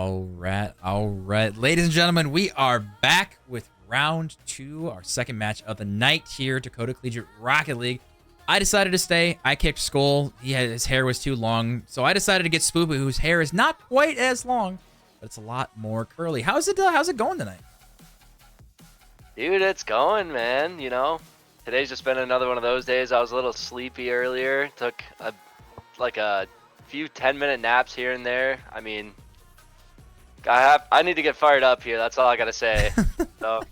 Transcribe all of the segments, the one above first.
All right. Ladies and gentlemen, we are back with round 2, our second match of the night here, Dakota Collegiate Rocket League. I decided to stay. I kicked Skull. His hair was too long, so I decided to get Spoopy, whose hair is not quite as long, but it's a lot more curly. How's it going tonight? Dude, it's going, man. You know, today's just been another one of those days. I was a little sleepy earlier. Took a few 10-minute naps here and there. I mean, I need to get fired up here. That's all I gotta say. So.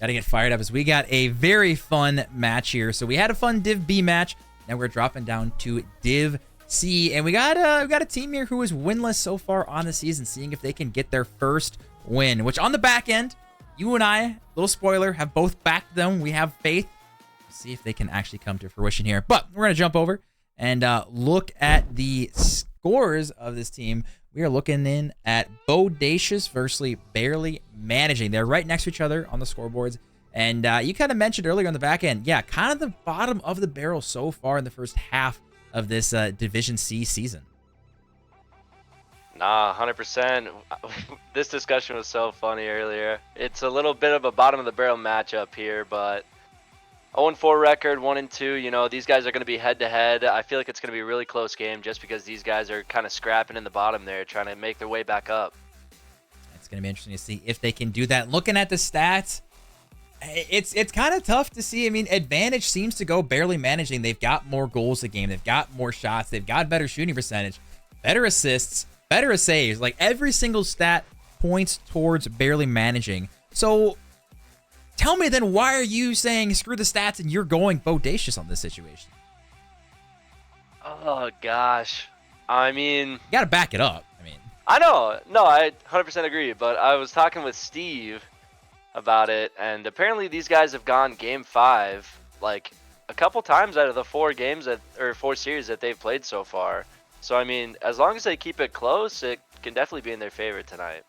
Gotta get fired up as we got a very fun match here. So we had a fun Div B match. Now we're dropping down to Div C, and we got a team here who is winless so far on the season, seeing if they can get their first win. Which on the back end, you and I, little spoiler, have both backed them. We have faith. Let's see if they can actually come to fruition here. But we're gonna jump over and look at the scores of this team. We are looking in at Bodacious versus Barely Managing. They're right next to each other on the scoreboards. And you kind of mentioned earlier on the back end, yeah, kind of the bottom of the barrel so far in the first half of this Division C season. Nah, 100%. This discussion was so funny earlier. It's a little bit of a bottom of the barrel matchup here, but 0-4 record, 1-2. You know, these guys are going to be head-to-head. I feel like it's going to be a really close game just because these guys are kind of scrapping in the bottom there, trying to make their way back up. It's going to be interesting to see if they can do that. Looking at the stats, it's kind of tough to see. I mean, advantage seems to go Barely Managing. They've got more goals a game. They've got more shots. They've got better shooting percentage, better assists, better saves. Like, every single stat points towards Barely Managing. So tell me then, why are you saying screw the stats and you're going Bodacious on this situation? Oh, gosh. I mean, you got to back it up. I mean, I know. No, I 100% agree. But I was talking with Steve about it, and apparently these guys have gone game 5 like a couple times out of the 4 games or 4 series that they've played so far. So, I mean, as long as they keep it close, it can definitely be in their favor tonight.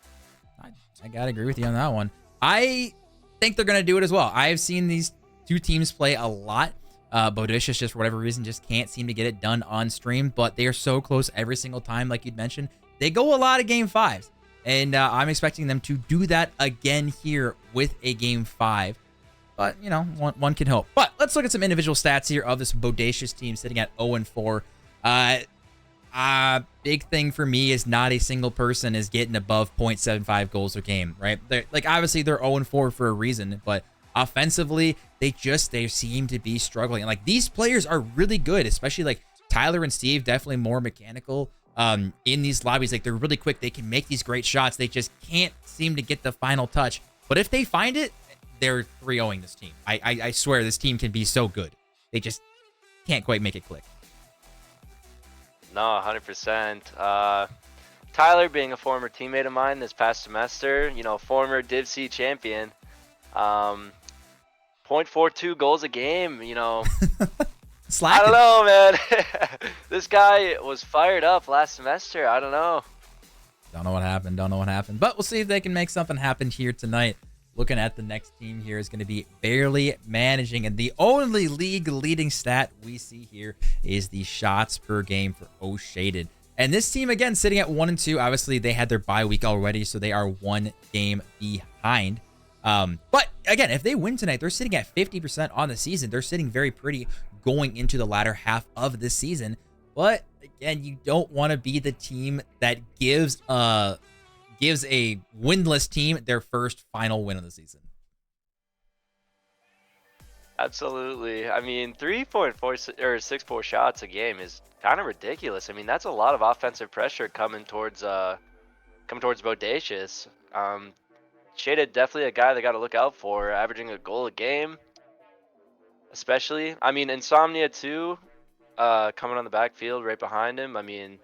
I got to agree with you on that one. I think they're going to do it as well. I've seen these two teams play a lot. Bodacious, just for whatever reason, just can't seem to get it done on stream, but they are so close every single time, like you'd mentioned. They go a lot of game 5s, and I'm expecting them to do that again here with a game 5. But, you know, one can hope. But let's look at some individual stats here of this Bodacious team sitting at 0-4. Big thing for me is not a single person is getting above 0.75 goals a game, right? Obviously they're 0-4 for a reason, but offensively, they seem to be struggling. And like, these players are really good, especially like Tyler and Steve, definitely more mechanical in these lobbies. Like, they're really quick. They can make these great shots. They just can't seem to get the final touch. But if they find it, they're 3-0ing this team. I swear this team can be so good. They just can't quite make it click. No, 100%. Tyler, being a former teammate of mine this past semester, you know, former Div C champion, 0.42 goals a game, you know. Slacking. I don't know, man. This guy was fired up last semester. I don't know. Don't know what happened. But we'll see if they can make something happen here tonight. Looking at the next team here is going to be Barely Managing. And the only league leading stat we see here is the shots per game for O-Shaded. And this team, again, sitting at 1-2. Obviously, they had their bye week already, so they are 1 game behind. But, again, if they win tonight, they're sitting at 50% on the season. They're sitting very pretty going into the latter half of the season. But, again, you don't want to be the team that gives a winless team their first final win of the season. Absolutely. I mean, 3.4 or 6.4 shots a game is kind of ridiculous. I mean, that's a lot of offensive pressure coming towards Bodacious. Shaded, definitely a guy they got to look out for, averaging a goal a game, especially. I mean, Insomnia too, coming on the backfield right behind him. I mean,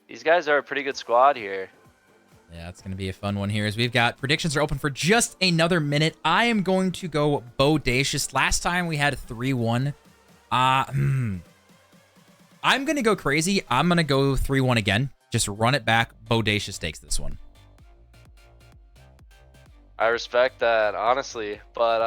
these guys are a pretty good squad here. Yeah, it's going to be a fun one here as we've got predictions are open for just another minute. I am going to go Bodacious. Last time we had a 3-1. I'm going to go crazy. I'm going to go 3-1 again. Just run it back. Bodacious takes this one. I respect that, honestly. But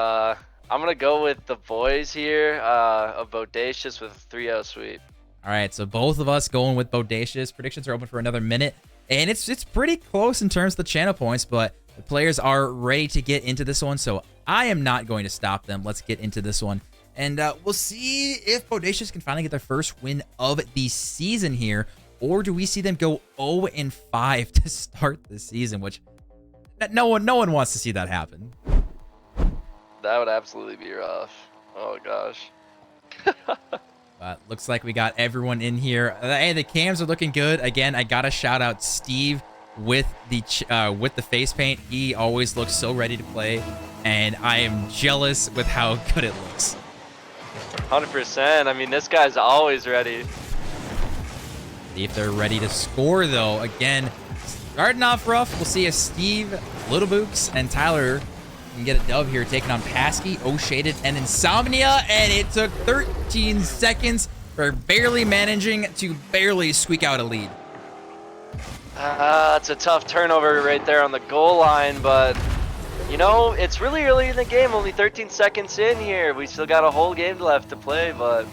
I'm going to go with the boys here of Bodacious with a 3-0 sweep. All right, so both of us going with Bodacious. Predictions are open for another minute. And it's pretty close in terms of the channel points, but the players are ready to get into this one, so I am not going to stop them. Let's get into this one. And we'll see if Bodacious can finally get their first win of the season here, or do we see them go 0-5 to start the season, which no one wants to see that happen. That would absolutely be rough. Oh gosh. But looks like we got everyone in here. Hey, the cams are looking good. Again, I gotta shout out Steve with the face paint. He always looks so ready to play, and I am jealous with how good it looks. 100%. I mean, this guy's always ready. See if they're ready to score, though. Again, starting off rough. We'll see if Steve, Little Books, and Tyler can get a dub here, taking on Pasky, Shaded, and Insomnia. And it took 13 seconds for barely managing to barely squeak out a lead. It's a tough turnover right there on the goal line, but you know, it's really early in the game, only 13 seconds in here. We still got a whole game left to play, but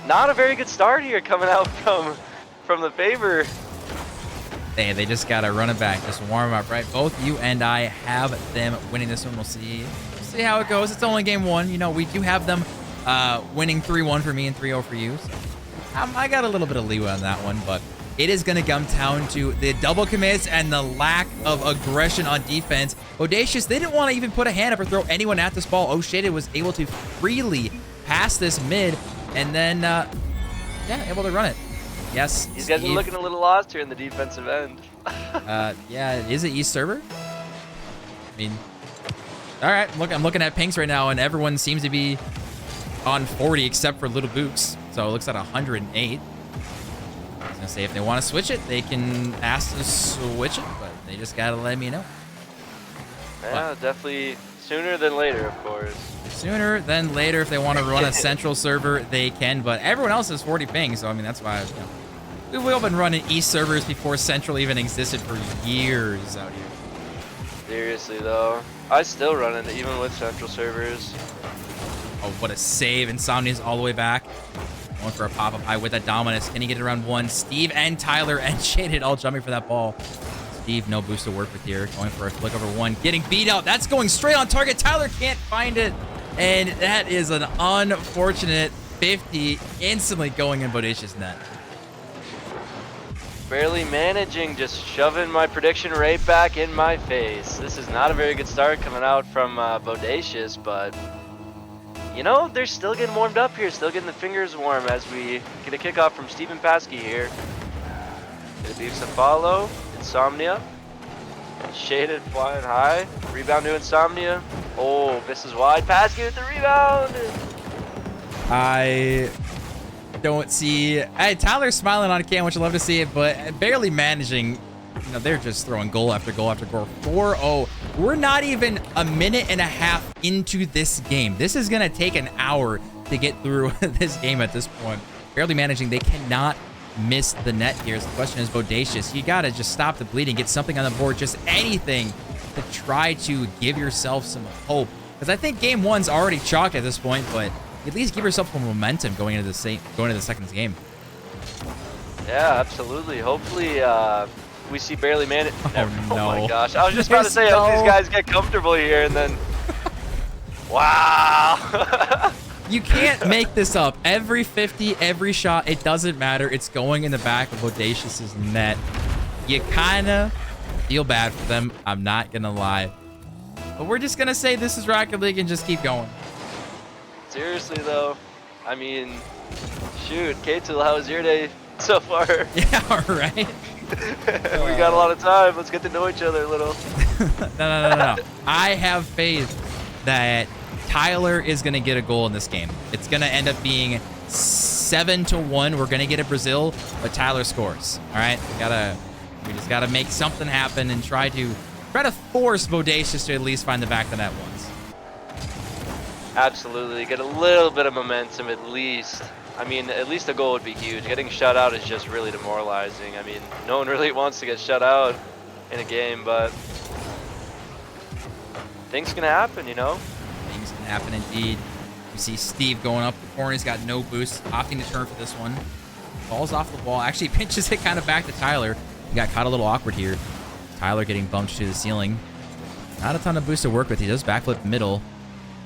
not a very good start here coming out from the favor. Hey, they just got to run it back, just warm up, right? Both you and I have them winning this one. We'll see how it goes. It's only game one. You know, we do have them winning 3-1 for me and 3-0 for you. So I got a little bit of leeway on that one, but it is going to come down to the double commits and the lack of aggression on defense. Bodacious, they didn't want to even put a hand up or throw anyone at this ball. Shaded was able to freely pass this mid and then, yeah, able to run it. Yes, these guys are looking a little lost here in the defensive end. Yeah, is it East server? I mean, all right, look, I'm looking at pinks right now, and everyone seems to be on 40 except for Little Books. So it looks at 108. I was gonna say if they want to switch it, they can ask to switch it, but they just gotta let me know. Yeah, definitely sooner than later, of course. Sooner than later, if they want to run a central server, they can. But everyone else is 40 ping, so I mean that's why. You know, we've all been running East servers before Central even existed for years out here. Seriously though, I still run it even with Central servers. Oh, what a save! Insomnia's all the way back. Going for a pop-up high with that Dominus. Can he get it around one? Steve and Tyler and Shaded all jumping for that ball. Steve, no boost to work with here. Going for a flick over one. Getting beat out. That's going straight on target. Tyler can't find it. And that is an unfortunate 50 instantly going in Bodacious net. Barely managing, just shoving my prediction right back in my face. This is not a very good start coming out from Bodacious, but you know, they're still getting warmed up here, still getting the fingers warm as we get a kickoff from Stephen Pasky here. It beats a follow, Insomnia. Shaded flying high. Rebound to Insomnia. Oh, misses wide. Pasky with the rebound. I don't see. Hey, Tyler's smiling on cam, which I love to see it, but barely managing. You know, they're just throwing goal after goal after goal. 4-0. We're not even a minute and a half into this game. This is going to take an hour to get through this game at this point. Barely managing. They cannot miss the net here. So the question is, Bodacious, you got to just stop the bleeding, get something on the board, just anything to try to give yourself some hope. Because I think game one's already chalked at this point, but at least give yourself some momentum going into the second game. Yeah, absolutely. Hopefully, we see barely manage. Oh, no. Oh my gosh. I was just about to say, I hope these guys get comfortable here and then. Wow. You can't make this up. Every 50, every shot, it doesn't matter. It's going in the back of Bodacious's net. You kind of feel bad for them. I'm not going to lie. But we're just going to say this is Rocket League and just keep going. Seriously, though. I mean, shoot. K-Tool, how was your day so far? Yeah, all right. We got a lot of time. Let's get to know each other a little. No. I have faith that Tyler is going to get a goal in this game. It's going to end up being 7-1. We're going to get a Brazil, but Tyler scores. All right, we just got to make something happen and try to force Bodacious to at least find the back of the net once. Absolutely, get a little bit of momentum at least. I mean, at least a goal would be huge. Getting shut out is just really demoralizing. I mean, no one really wants to get shut out in a game, but things can happen, you know? Things can happen indeed. You see Steve going up the corner. He's got no boost, opting to turn for this one. Falls off the wall. Actually pinches it kind of back to Tyler. He got caught a little awkward here. Tyler getting bumped to the ceiling. Not a ton of boost to work with. He does backflip middle.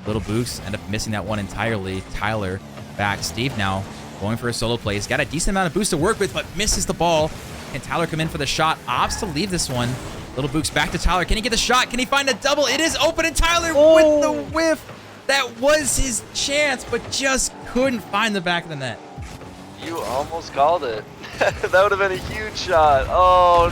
Little boost, end up missing that one entirely. Tyler back. Steve now going for a solo play. He's got a decent amount of boost to work with, but misses the ball. Can Tyler come in for the shot? Opts to leave this one. Little boost back to Tyler. Can he get the shot? Can he find a double? It is open, and Tyler with the whiff. That was his chance, but just couldn't find the back of the net. You almost called it. That would have been a huge shot. Oh,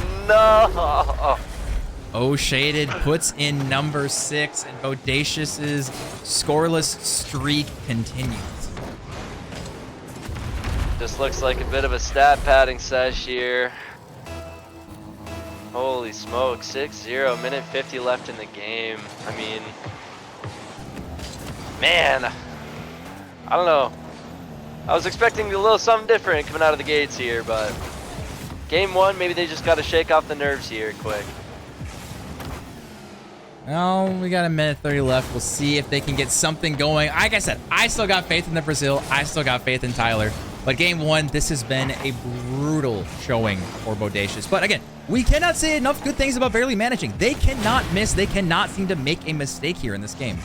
no. Shaded puts in number 6, and Bodacious's scoreless streak continues. Just looks like a bit of a stat padding sesh here. Holy smoke, 6-0, minute 50 left in the game. I mean, man, I don't know. I was expecting a little something different coming out of the gates here, but game 1, maybe they just got to shake off the nerves here quick. Oh, we got a minute 30 left. We'll see if they can get something going. Like I said, I still got faith in the Brazil. I still got faith in Tyler. But game 1, this has been a brutal showing for Bodacious. But again, we cannot say enough good things about barely managing. They cannot miss. They cannot seem to make a mistake here in this game.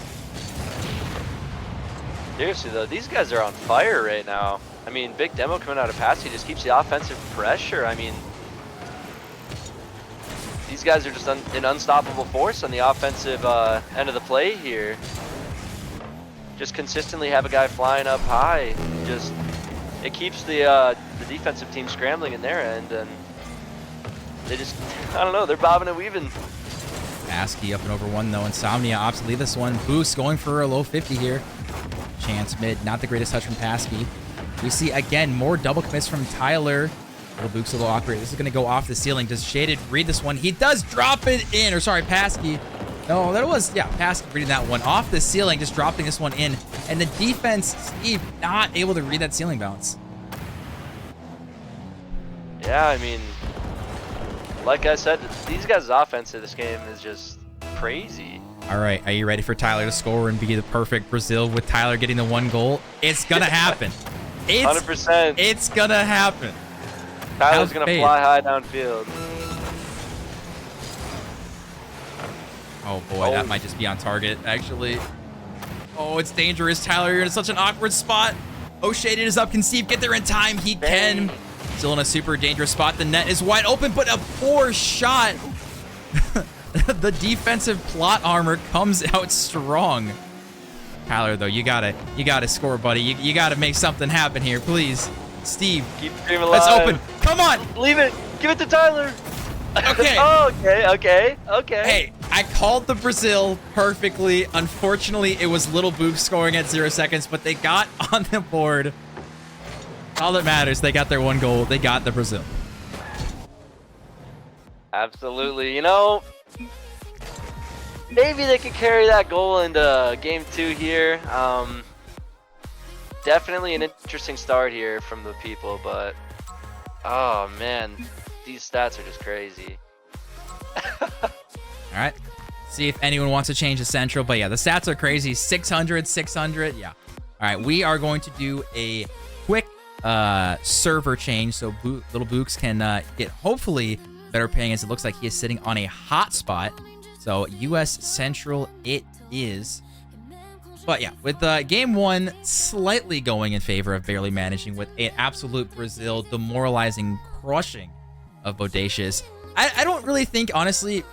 Seriously, though, these guys are on fire right now. I mean, big demo coming out of pass. He just keeps the offensive pressure. I mean, these guys are just an unstoppable force on the offensive end of the play here. Just consistently have a guy flying up high. Just, it keeps the defensive team scrambling in their end, and they just, I don't know, they're bobbing and weaving. Paskey up and over 1, though. Insomnia opts to leave this one. Boost going for a low 50 here. Chance mid, not the greatest touch from Paskey. We see, again, more double commits from Tyler. Little Book's a little awkward. This is going to go off the ceiling. Does Shaded read this one? He does drop it in. Or, sorry, Paskey. No, that was, yeah, Paskey reading that one. Off the ceiling, just dropping this one in. And the defense, Steve, not able to read that ceiling bounce. Yeah, I mean, like I said, these guys' offense in this game is just crazy. All right, are you ready for Tyler to score and be the perfect Brazil with Tyler getting the 1 goal? It's going to happen. 100%. It's going to happen. Tyler's going to fly high downfield. Oh, boy, that might just be on target, actually. Oh, it's dangerous, Tyler. You're in such an awkward spot. Shaded is up. Can Steve get there in time? He can. Still in a super dangerous spot. The net is wide open, but a poor shot. The defensive plot armor comes out strong. Tyler, though, you gotta score, buddy. You gotta make something happen here, please. Steve, keep the dream alive. Let's open. Come on, leave it. Give it to Tyler. Okay. Oh, okay. Hey, I called the Brazil perfectly. Unfortunately, it was Little Boop scoring at 0 seconds, but they got on the board. All that matters, they got their 1 goal. They got the Brazil. Absolutely. You know, maybe they could carry that goal into game 2 here. Definitely an interesting start here from the people, but oh man, these stats are just crazy. All right, see if anyone wants to change the central, but yeah, the stats are crazy. 600, 600, yeah. All right, we are going to do a quick server change so Little Books can get hopefully better paying, as it looks like he is sitting on a hot spot. So US Central it is. But yeah, with game 1 slightly going in favor of barely managing, with an absolute Brazil demoralizing crushing of Bodacious. I don't really think, honestly,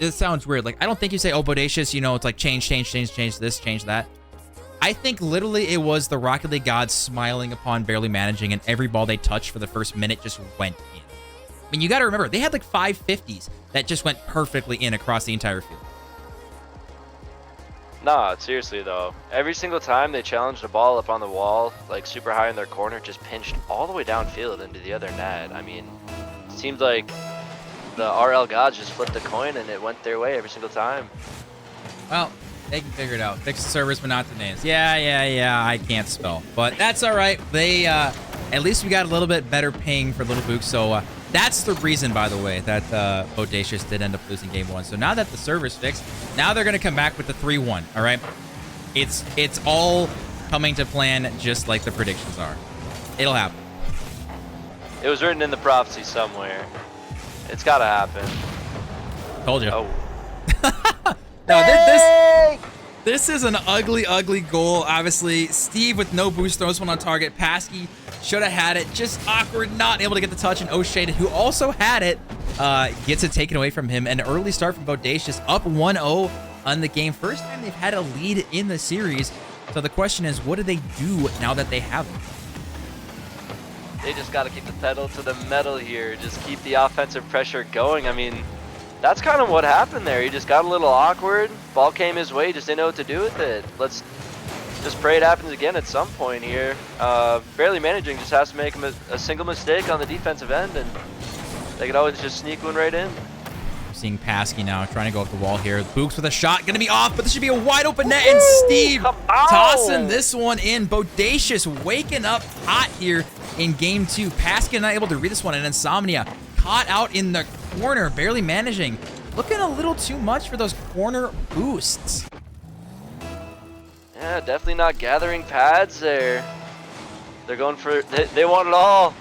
it sounds weird. Like, I don't think you say, oh, Bodacious, you know, it's like change this, change that. I think literally it was the Rocket League gods smiling upon barely managing, and every ball they touched for the first minute just went in. I mean, you got to remember, they had like 550s that just went perfectly in across the entire field. Nah, seriously though, every single time they challenged a ball up on the wall, like super high in their corner, just pinched all the way downfield into the other net. I mean, it seemed like the RL gods just flipped a coin and it went their way every single time. Well, they can figure it out. Fix the servers, but not the names. Yeah, I can't spell. But that's all right. They, at least we got a little bit better paying for Little Book. So that's the reason, by the way, that Bodacious did end up losing game 1. So now that the server's fixed, now they're going to come back with the 3-1, all right? It's all coming to plan just like the predictions are. It'll happen. It was written in the prophecy somewhere. It's gotta happen. Told you. Oh. No, this is an ugly, ugly goal. Obviously, Steve with no boost throws one on target. Paskey should have had it. Just awkward, not able to get the touch. And O'Shaded, who also had it, gets it taken away from him. An early start from Bodacious, up 1-0 on the game. First time they've had a lead in the series. So the question is, what do they do now that they have it? They just got to keep the pedal to the metal here. Just keep the offensive pressure going. I mean, that's kind of what happened there. He just got a little awkward. Ball came his way. Just didn't know what to do with it. Let's just pray it happens again at some point here. Barely managing just has to make a single mistake on the defensive end, and they could always just sneak one right in. Seeing Paskey now trying to go up the wall here. Books with a shot, gonna be off, but this should be a wide open net, and Steve tossing this one in. Bodacious waking up hot here in game 2. Paskey not able to read this one, and Insomnia caught out in the corner, barely managing. Looking a little too much for those corner boosts. Yeah, definitely not gathering pads there. They're going for, they want it all.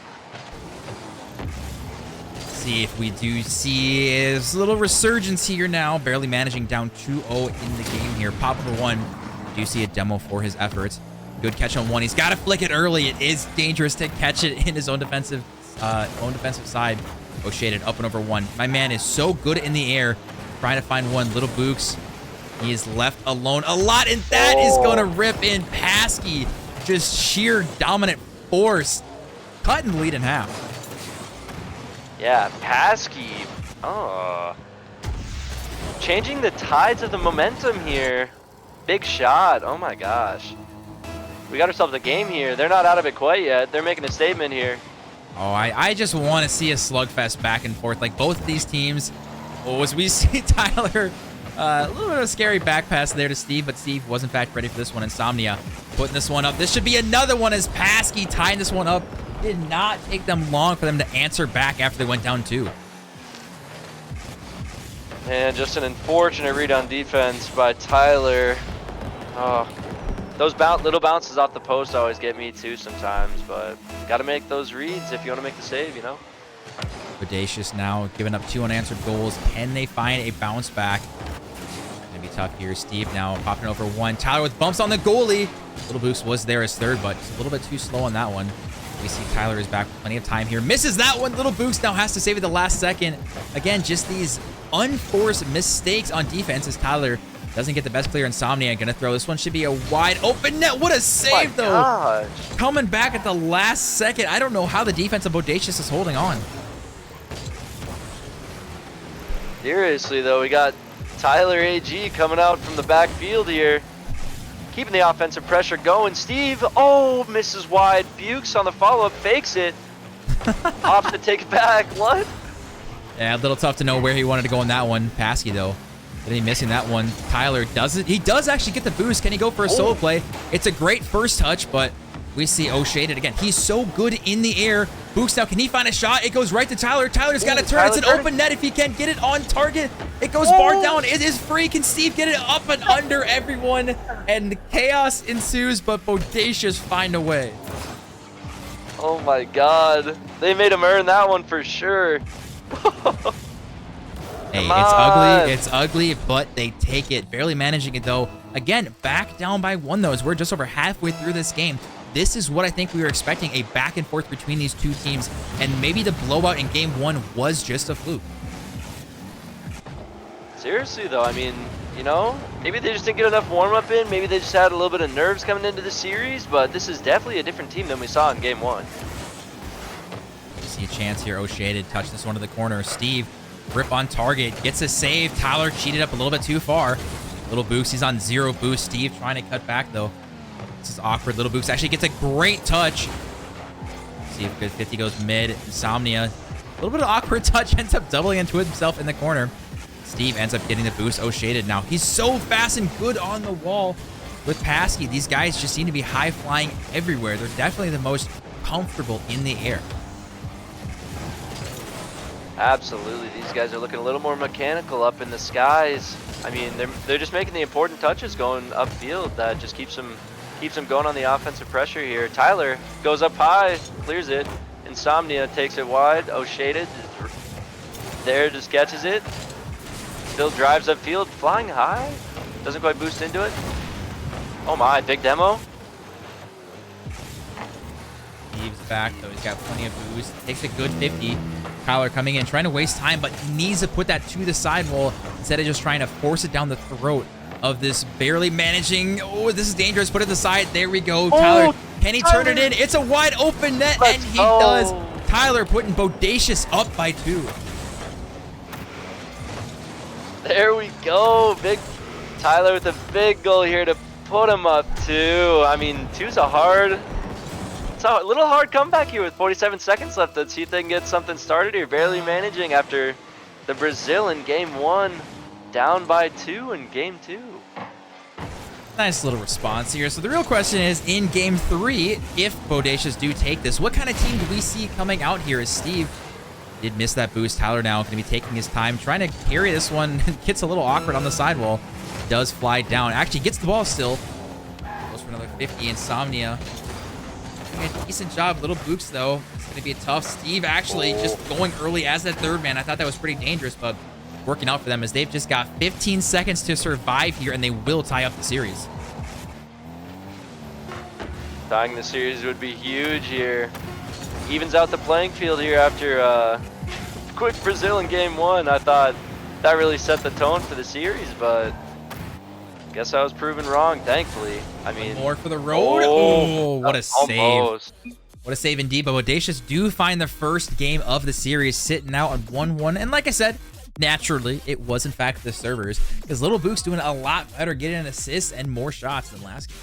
See if we do see his little resurgence here now. Barely managing, down 2-0 in the game here. Pop number 1. Do see a demo for his efforts. Good catch on 1. He's got to flick it early. It is dangerous to catch it in his own defensive side. O'Shaded up and over 1. My man is so good in the air, trying to find 1. Little Books, he is left alone a lot, and that is going to rip in. Paskey, just sheer dominant force, cutting the lead in half. Yeah, Paskey. Oh. Changing the tides of the momentum here. Big shot. Oh my gosh. We got ourselves a game here. They're not out of it quite yet. They're making a statement here. Oh, I just want to see a slugfest back and forth. Like both of these teams. Oh, as we see Tyler, a little bit of a scary back pass there to Steve, but Steve was in fact ready for this one. Insomnia putting this one up. This should be another one as Paskey tying this one up. Did not take them long for them to answer back after they went down 2. And just an unfortunate read on defense by Tyler. Oh, those little bounces off the post always get me too sometimes, but got to make those reads if you want to make the save, you know? Bodacious now giving up 2 unanswered goals. Can they find a bounce back? Gonna be tough here. Steve now popping over 1. Tyler with bumps on the goalie. Little Boost was there as third, but just a little bit too slow on that one. We see Tyler is back with plenty of time here. Misses that one. Little Boost now has to save it the last second. Again, just these unforced mistakes on defense as Tyler doesn't get the best player. Insomnia gonna throw. This one should be a wide open net. What a save, though. Gosh. Coming back at the last second. I don't know how the defense of Bodacious is holding on. Seriously, though, we got Tyler AG coming out from the backfield here. Keeping the offensive pressure going. Steve, oh, misses wide. Bukes on the follow-up, fakes it. Opts to take it back. What? Yeah, a little tough to know where he wanted to go on that one. Paskey, though. Then he missing that one. Tyler does it. He does actually get the boost. Can he go for a solo play? It's a great first touch, but we see O'Shaded again. He's so good in the air. Boost now. Can he find a shot? It goes right to Tyler. Tyler's got to turn. It's an open net if he can get it on target. It goes bar down. It is free. Can Steve get it up and under everyone? And chaos ensues, but Bodacious find a way. Oh my God. They made him earn that one for sure. Hey, it's ugly. It's ugly, but they take it. Barely managing it, though. Again, back down by 1, though, as we're just over halfway through this game. This is what I think we were expecting, a back and forth between these two teams, and maybe the blowout in game 1 was just a fluke. Seriously, though, I mean, you know, maybe they just didn't get enough warm-up in. Maybe they just had a little bit of nerves coming into the series, but this is definitely a different team than we saw in game 1. You see a chance here. O'Shaded touch this one to the corner. Steve, grip on target, gets a save. Tyler cheated up a little bit too far. Little Boost, he's on 0 boost. Steve trying to cut back, though. This is awkward. Little Boost actually gets a great touch. See if good 50 goes mid. Insomnia, a little bit of awkward touch, ends up doubling into himself in the corner. Steve ends up getting the boost. O'Shaded now. He's so fast and good on the wall with Paskey. These guys just seem to be high-flying everywhere. They're definitely the most comfortable in the air. Absolutely. These guys are looking a little more mechanical up in the skies. I mean, they're just making the important touches going upfield that just keeps them going on the offensive pressure here. Tyler goes up high, clears it. Insomnia takes it wide. O'Shaded there, just catches it. Still drives upfield, flying high. Doesn't quite boost into it. Oh my, big demo. Steve's back, though. He's got plenty of boost. Takes a good 50. Kyler coming in, trying to waste time, but he needs to put that to the sidewall instead of just trying to force it down the throat of this barely managing. Oh, this is dangerous. Put it aside. There we go. Tyler, can he turn it in? It's a wide open net, and he does. Tyler putting Bodacious up by 2. There we go. Big Tyler with a big goal here to put him up 2. I mean, 2's it's a little hard comeback here with 47 seconds left. Let's see if they can get something started here. Barely managing after the Brazil in game 1, down by 2 in game 2. Nice little response here. So the real question is, in game 3, if Bodacious do take this, what kind of team do we see coming out here? As Steve did miss that boost. Tyler now going to be taking his time, trying to carry this one. Gets a little awkward on the sidewall. Does fly down. Actually gets the ball still. Goes for another 50. Insomnia doing a decent job. Little Books, though. It's going to be a tough. Steve actually just going early as that third man. I thought that was pretty dangerous, but working out for them as they've just got 15 seconds to survive here, and they will tie up the series. Tying the series would be huge here. Evens out the playing field here after quick Brazil in game 1. I thought that really set the tone for the series, but guess I was proven wrong, thankfully. I mean, more for the road. Oh, what a save. Almost. What a save indeed. But Bodacious do find the first game of the series, sitting out on 1-1. And like I said, naturally, it was in fact the servers, because Little Book's doing a lot better, getting an assist and more shots than last game.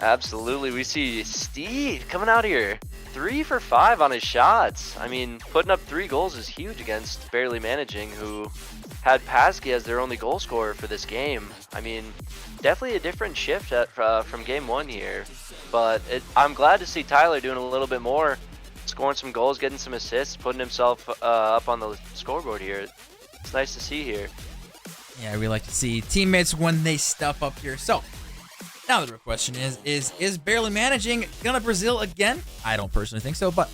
Absolutely. We see Steve coming out here 3 for 5 on his shots. I mean, putting up 3 goals is huge against Barely Managing, who had Paskey as their only goal scorer for this game. I mean, definitely a different shift from game 1 here. But I'm glad to see Tyler doing a little bit more, scoring some goals, getting some assists, putting himself up on the scoreboard here. It's nice to see here. Yeah, we like to see teammates when they step up here. So now the real question is Barely Managing gonna Brazil again? I don't personally think so, but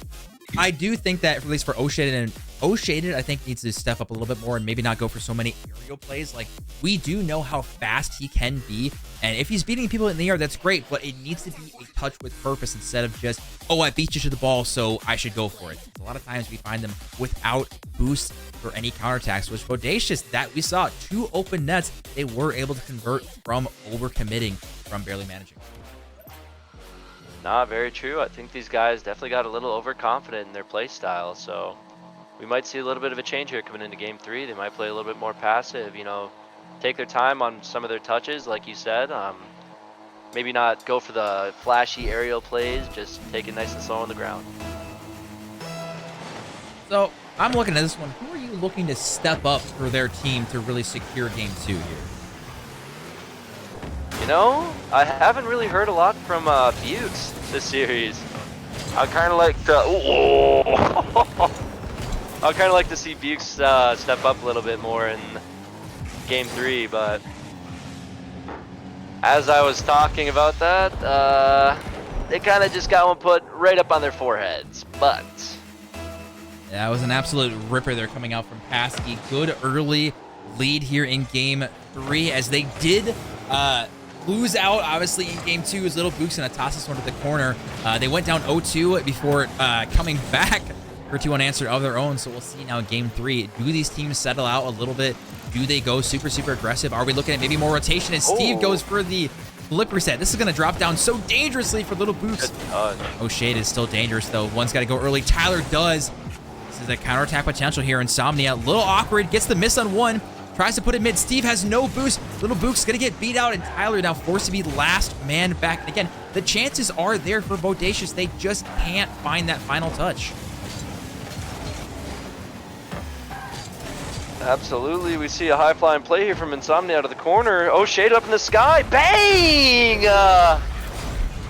I do think that, at least for O'Shaded, I think needs to step up a little bit more and maybe not go for so many aerial plays. Like, we do know how fast he can be, and if he's beating people in the air, that's great, but it needs to be a touch with purpose instead of just, oh, I beat you to the ball, so I should go for it. A lot of times we find them without boosts for any counterattacks, which Bodacious, that we saw 2 open nets, they were able to convert from overcommitting from Barely Managing. Nah, very true. I think these guys definitely got a little overconfident in their play style, so we might see a little bit of a change here coming into game 3. They might play a little bit more passive, you know, take their time on some of their touches, like you said. Maybe not go for the flashy aerial plays, just take it nice and slow on the ground. So I'm looking at this one. Who are you looking to step up for their team to really secure game 2 here? You know, I haven't really heard a lot from Bukes this series. I kind of like to. I kind of like to see Bukes step up a little bit more in game 3, but as I was talking about that, they kind of just got one put right up on their foreheads. But yeah, it was an absolute ripper there coming out from Paskey. Good early lead here in game 3, as they did lose out, obviously, in game 2 as Little Book's going to toss this one to the corner. They went down 0-2 before coming back for 2 unanswered of their own. So we'll see now in game 3. Do these teams settle out a little bit? Do they go super aggressive? Are we looking at maybe more rotation as Steve goes for the flip reset? This is going to drop down so dangerously for Little Books. Shade is still dangerous, though. One's got to go early. Tyler does. This is a counterattack potential here. Insomnia, a little awkward. Gets the miss on one. Tries to put it mid. Steve has no boost. Little Book's going to get beat out, and Tyler now forced to be last man back. And again, the chances are there for Bodacious. They just can't find that final touch. Absolutely. We see a high-flying play here from Insomnia out of the corner. Oh, shade up in the sky. Bang!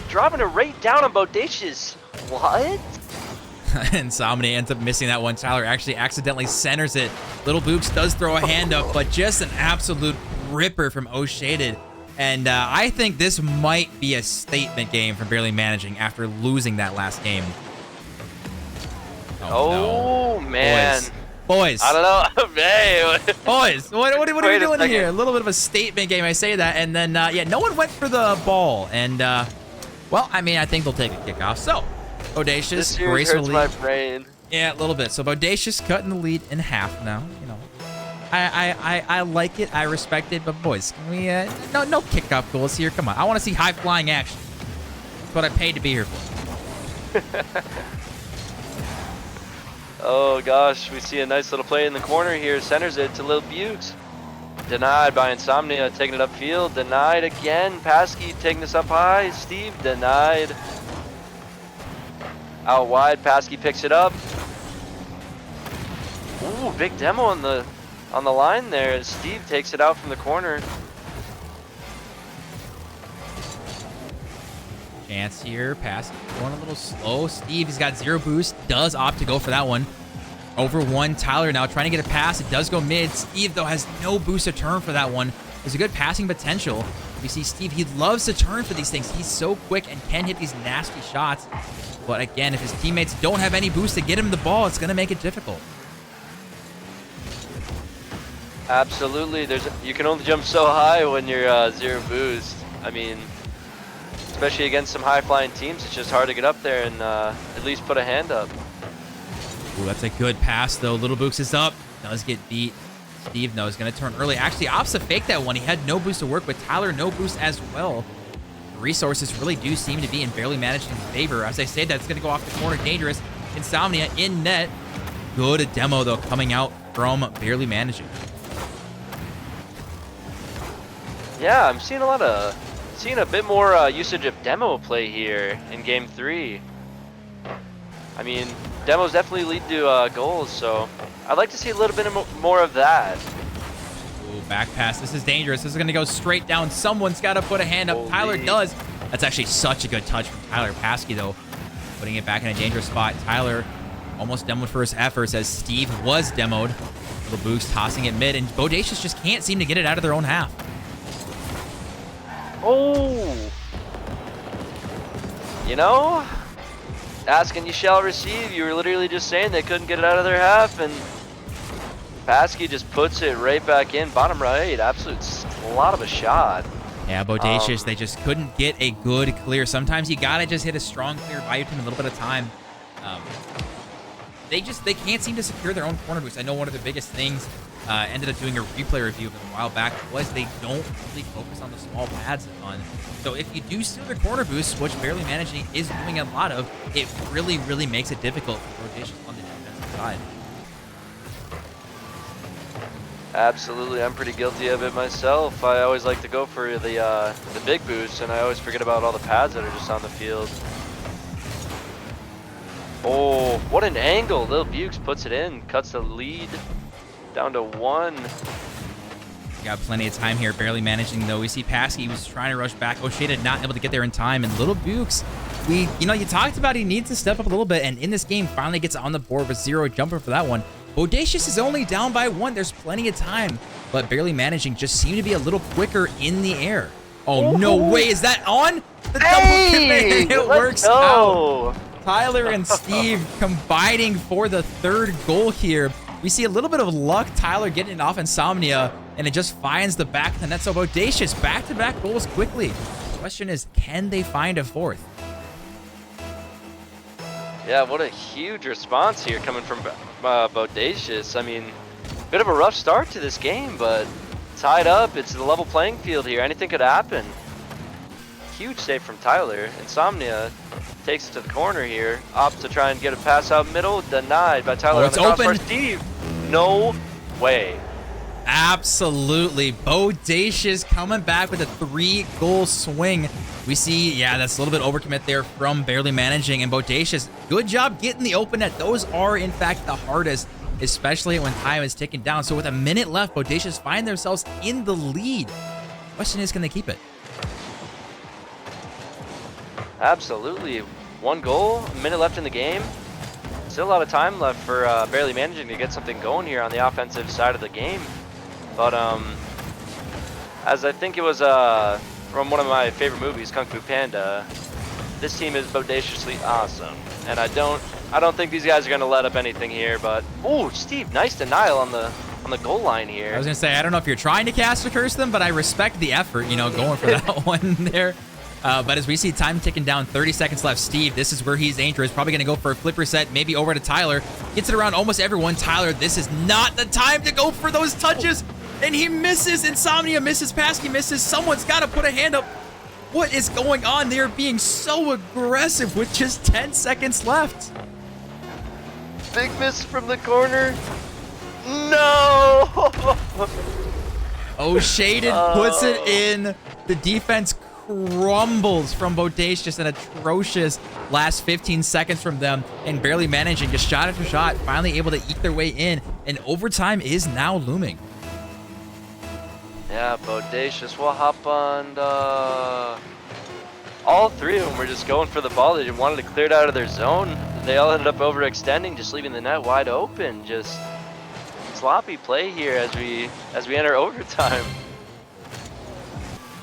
Dropping it right down on Bodacious. What? Insomnia ends up missing that one. Tyler actually accidentally centers it. Little Books does throw a hand up, but just an absolute ripper from O'Shaded. And I think this might be a statement game from Barely Managing after losing that last game. Oh, no. man. Boys. I don't know. Hey. Boys, what are we doing second. here? A little bit of a statement game. I say that. And then, yeah, no one went for the ball. And, well, I mean, I think they'll take a kickoff. So, Bodacious This series gracefully. hurts my brain. Yeah, a little bit. So, Bodacious cutting the lead in half now. You know, I like it. I respect it. But, boys, can we, no kickoff goals here. Come on. I want to see high-flying action. That's what I paid to be here for. Oh gosh, we see a nice little play in the corner here. Centers it to Lil Bukes. Denied by Insomnia, taking it upfield. Denied again. Paskey taking this up high. Steve denied. Out wide, Paskey picks it up. Ooh, big demo on the line there. Steve takes it out from the corner. Chance here, pass going a little slow. Steve, he's got 0 boost, does opt to go for that one. Over 1, Tyler now trying to get a pass. It does go mid. Steve, though, has no boost to turn for that one. There's a good passing potential. We see Steve, he loves to turn for these things. He's so quick and can hit these nasty shots. But again, if his teammates don't have any boost to get him the ball, it's going to make it difficult. Absolutely. You can only jump so high when you're 0 boost. I mean, especially against some high-flying teams, it's just hard to get up there and at least put a hand up. Ooh, that's a good pass, though. Little Books is up. Does get beat. Steve, though, is going to turn early. Actually, opts to fake that one. He had no boost to work with. Tyler, no boost as well. The resources really do seem to be in barely managing favor. As I say, that's going to go off the corner. Dangerous. Insomnia in net. Good demo, though, coming out from barely managing. Yeah, I'm seeing a bit more usage of demo play here in game 3. I mean, demos definitely lead to goals, so I'd like to see a little bit more of that. Ooh, back pass. This is dangerous. This is going to go straight down. Someone's got to put a hand up. Holy. Tyler does. That's actually such a good touch from Tyler. Paskey, though, putting it back in a dangerous spot. Tyler almost demoed for his efforts as Steve was demoed. Little boost tossing it mid, and Bodacious just can't seem to get it out of their own half. Oh! You know, ask and you shall receive. You were literally just saying they couldn't get it out of their half, and Paskey just puts it right back in. Bottom right, absolute lot of a shot. Yeah, Bodacious, they just couldn't get a good clear. Sometimes you gotta just hit a strong clear, buy your team a little bit of time. They can't seem to secure their own corner boost. I know one of the biggest things, ended up doing a replay review of it a while back, was they don't really focus on the small pads a ton. So if you do steal their corner boost, which barely managing is doing a lot of, it really, really makes it difficult for Bodacious on the defensive side. Absolutely, I'm pretty guilty of it myself. I always like to go for the big boost, and I always forget about all the pads that are just on the field. Oh, what an angle! Lil Bukes puts it in, cuts the lead down to 1. Got plenty of time here, barely managing though. We see Paskey was trying to rush back. O'Shea not able to get there in time, and Little Bukes, you talked about he needs to step up a little bit, and in this game finally gets on the board with 0 jumper for that one. Bodacious is only down by 1. There's plenty of time, but barely managing just seemed to be a little quicker in the air. Oh, no way. Is that on? The double commit. It works out. Tyler and Steve combining for the 3rd goal here. We see a little bit of luck. Tyler getting it off Insomnia, and it just finds the back of the net. So Bodacious, back-to-back goals quickly. The question is, can they find a 4th? Yeah, what a huge response here coming from Bodacious. I mean, bit of a rough start to this game, but tied up. It's a level playing field here. Anything could happen. Huge save from Tyler. Insomnia takes it to the corner here. Opts to try and get a pass out middle. Denied by Tyler. Oh, it's open. Steve. No way. Absolutely. Bodacious coming back with a 3-goal swing. We see, yeah, that's a little bit overcommit there from barely managing. And Bodacious, good job getting the open net. Those are, in fact, the hardest, especially when time is ticking down. So with a minute left, Bodacious find themselves in the lead. Question is, can they keep it? Absolutely. 1 goal, a minute left in the game. Still a lot of time left for barely managing to get something going here on the offensive side of the game. But as I think it was from one of my favorite movies, Kung Fu Panda, This team is bodaciously awesome, and I don't think these guys are gonna let up anything here. But oh, Steve, nice denial on the goal line here. I was gonna say, I don't know if you're trying to cast or curse them, but I respect the effort, you know, going for that one there. But as we see time ticking down, 30 seconds left. Steve, this is where he's dangerous. Probably going to go for a flip reset, maybe over to Tyler. Gets it around almost everyone. Tyler, this is not the time to go for those touches. And he misses. Insomnia misses. Pasky misses. Someone's got to put a hand up. What is going on? They are being so aggressive with just 10 seconds left. Big miss from the corner. No! Oh, Shaded puts it in. The defense crumbles from Bodacious. An atrocious last 15 seconds from them, and barely managing, just shot after shot, finally able to eke their way in, and overtime is now looming. Yeah, Bodacious will hop on. All three of them were just going for the ball. They wanted to clear it out of their zone. They all ended up overextending, just leaving the net wide open. Just sloppy play here as we enter overtime.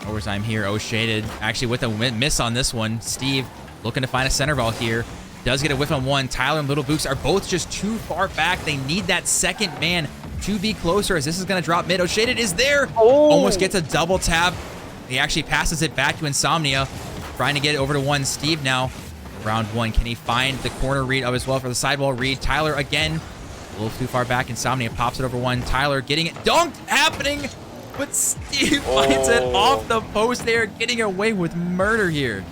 Overtime here. Oh, Shaded actually with a miss on this one. Steve looking to find a center ball here. Does get a whiff on one. Tyler and Little Books are both just too far back. They need that second man to be closer, as this is going to drop mid. Oh, Shaded is there. Oh. Almost gets a double tap. He actually passes it back to Insomnia. Trying to get it over to one. Steve now. Round one. Can he find the corner read up as well for the sidewall read? Tyler again. A little too far back. Insomnia pops it over one. Tyler getting it dunked. Happening. But Steve finds it off the post. They are getting away with murder here.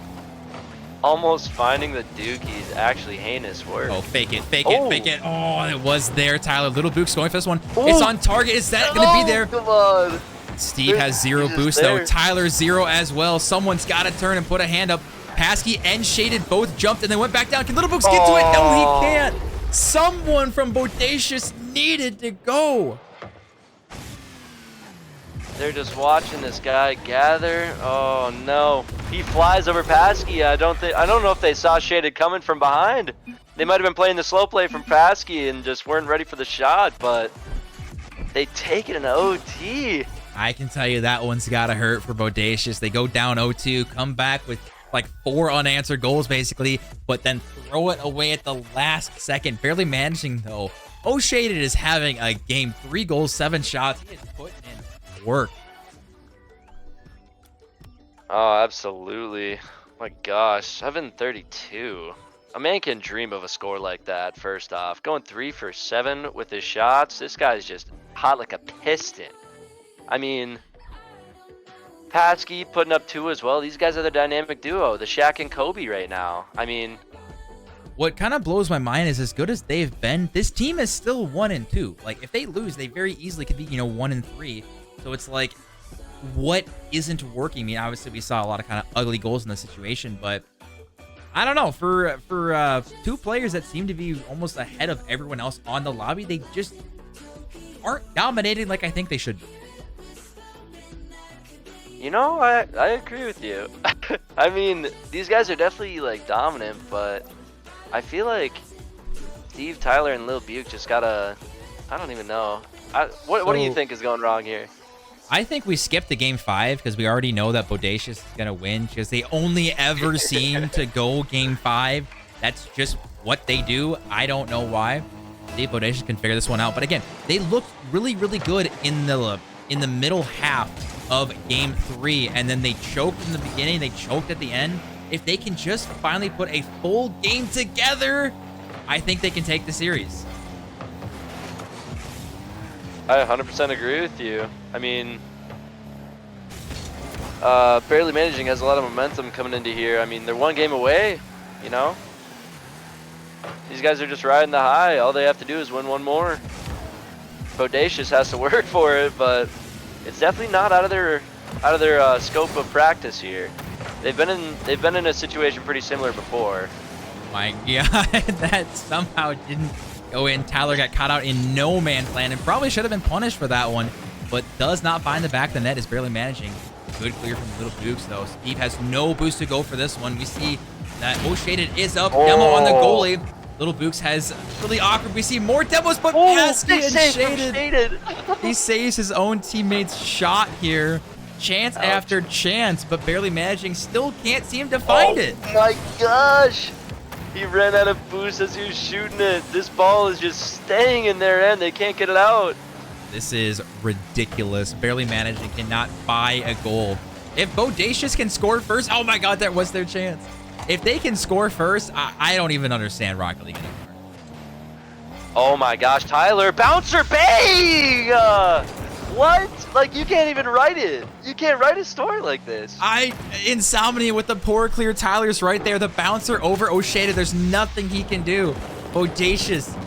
Almost finding the dookies actually heinous work. Oh, fake it, fake it, fake it. Oh, it was there, Tyler. Little Book's going for this one. It's on target. Is that going to be there? Come on. Steve has zero boost, though. Tyler, zero as well. Someone's got to turn and put a hand up. Pasky and Shaded both jumped and then went back down. Can Little Books get to it? No, he can't. Someone from Bodacious needed to go. They're just watching this guy gather. Oh no, he flies over Pasky. I don't know if they saw Shaded coming from behind. They might have been playing the slow play from Pasky and just weren't ready for the shot, but they take it in OT. I can tell you that one's gotta hurt for Bodacious. They go down 0-2, come back with like 4 unanswered goals basically, but then throw it away at the last second, barely managing though. Oh, Shaded is having a game. 3 goals, 7 shots. He is putting in work. Oh, absolutely. My gosh, 732. A man can dream of a score like that, first off. Going 3 for 7 with his shots. This guy's just hot like a piston. I mean, Pasky putting up 2 as well. These guys are the dynamic duo, the Shaq and Kobe right now. I mean, what kind of blows my mind is, as good as they've been, this team is still 1-2. Like, if they lose, they very easily could be, 1-3. So it's like, what isn't working? I mean, obviously we saw a lot of kind of ugly goals in this situation, but I don't know. For 2 players that seem to be almost ahead of everyone else on the lobby, they just aren't dominating like I think they should be. I agree with you. I mean, these guys are definitely like dominant, but I feel like Steve, Tyler, and Lil Buke just gotta, I don't even know. What do you think is going wrong here? I think we skipped the game 5 because we already know that Bodacious is going to win, because they only ever seem to go game 5. That's just what they do. I don't know why. Steve, Bodacious can figure this one out. But again, they looked really, really good in the middle half of game 3, and then they choked in the beginning. They choked at the end. If they can just finally put a full game together, I think they can take the series. I 100% agree with you. I mean, barely managing has a lot of momentum coming into here. I mean, they're 1 game away, These guys are just riding the high. All they have to do is win 1 more. Bodacious has to work for it, but it's definitely not out of their scope of practice here. They've been in a situation pretty similar before. My God, that somehow didn't go in. Tyler got caught out in no man's land and probably should have been punished for that one, but does not find the back of the net, is barely managing. Good clear from Little Books, though. Steve has no boost to go for this one. We see that Shaded is up. Demo on the goalie. Little Books has really awkward. We see more demos, but Pasky and Shaded. He saves his own teammate's shot here. chance Ouch. after chance, but barely managing, still can't seem to find it. Oh my gosh! He ran out of boost as he was shooting it. This ball is just staying in their end. They can't get it out. This is ridiculous. Barely managing, cannot buy a goal. If Bodacious can score first, oh my god, that was their chance. If they can score first, I don't even understand Rocket League anymore. Oh my gosh, Tyler, bouncer bang! What? Like, you can't even write it. You can't write a story like this. Insomnia with the poor clear. Tyler's right there. The bouncer over O'Shea. There's nothing he can do. Bodacious,